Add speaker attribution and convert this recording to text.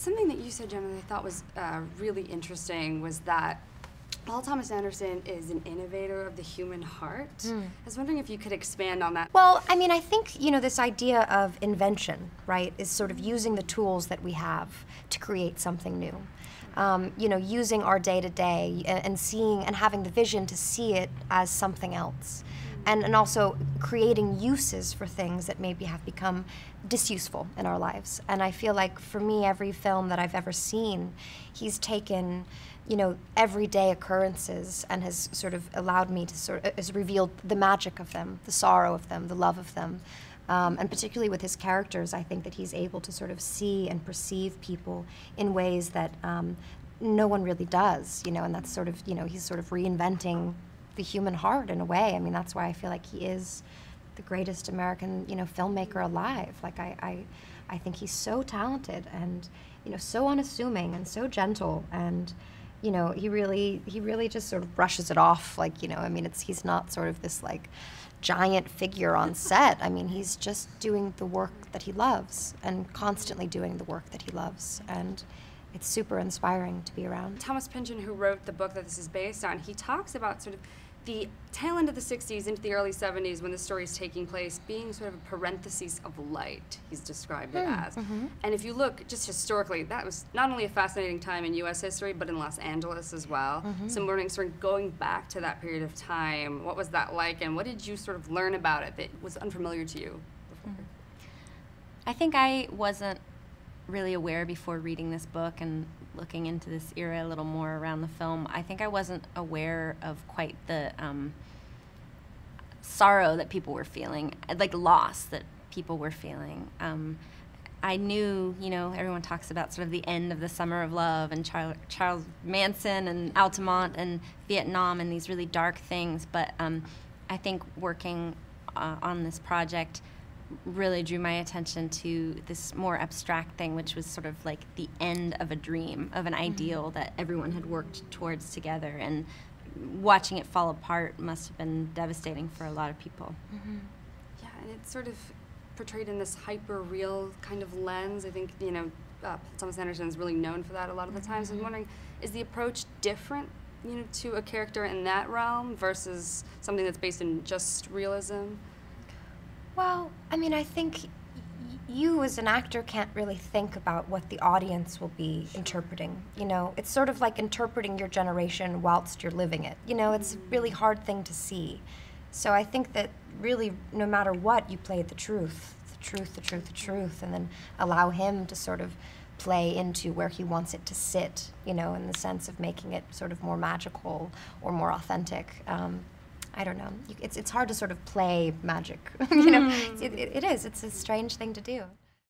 Speaker 1: Something that you said, Jenna, that I thought was really interesting was that Paul Thomas Anderson is an innovator of the human heart. I was wondering if you could expand on that.
Speaker 2: Well, I mean, I think, you know, this idea of invention, right, is sort of using the tools that we have to create something new. You know, using our day-to-day and seeing and having the vision to see it as something else. And also creating uses for things that maybe have become disuseful in our lives. And I feel like for me, every film that I've ever seen, he's taken, you know, everyday occurrences and has sort of allowed me to has revealed the magic of them, the sorrow of them, the love of them. And particularly with his characters, I think that he's able to sort of see and perceive people in ways that no one really does, you know, and that's sort of, you know, he's sort of reinventing the human heart in a way. I mean, that's why I feel like he is the greatest American, you know, filmmaker alive. Like, I think he's so talented and, you know, so unassuming and so gentle, and, you know, he really just sort of brushes it off. Like, you know, I mean, he's not sort of this, like, giant figure on set. I mean, he's just doing the work that he loves and constantly doing the work that he loves. And it's super inspiring to be around.
Speaker 1: Thomas Pynchon, who wrote the book that this is based on, he talks about sort of the tail end of the 60s into the early 70s when the story is taking place being sort of a parenthesis of light, he's described it as. And if you look just historically, that was not only a fascinating time in US history, but in Los Angeles as well. Some learning, sort of going back to that period of time, what was that like, and what did you sort of learn about it that was unfamiliar to you before?
Speaker 3: I think I wasn't really aware before reading this book and looking into this era a little more around the film. I think I wasn't aware of quite the sorrow that people were feeling, like loss that people were feeling. I knew, you know, everyone talks about sort of the end of the summer of love and Charles Manson and Altamont and Vietnam and these really dark things, but I think working on this project really drew my attention to this more abstract thing, which was sort of like the end of a dream, of an ideal that everyone had worked towards together, and watching it fall apart must have been devastating for a lot of people.
Speaker 1: Yeah, and it's sort of portrayed in this hyper-real kind of lens. I think, you know, Paul Thomas Anderson is really known for that a lot of the times. I'm wondering, is the approach different, you know, to a character in that realm versus something that's based in just realism?
Speaker 2: Well, I mean, I think you as an actor can't really think about what the audience will be interpreting, you know? It's sort of like interpreting your generation whilst you're living it. You know, it's a really hard thing to see. So I think that really, no matter what, you play the truth, and then allow him to sort of play into where he wants it to sit, you know, in the sense of making it sort of more magical or more authentic. I don't know. It's hard to sort of play magic. You know, it is. It's a strange thing to do.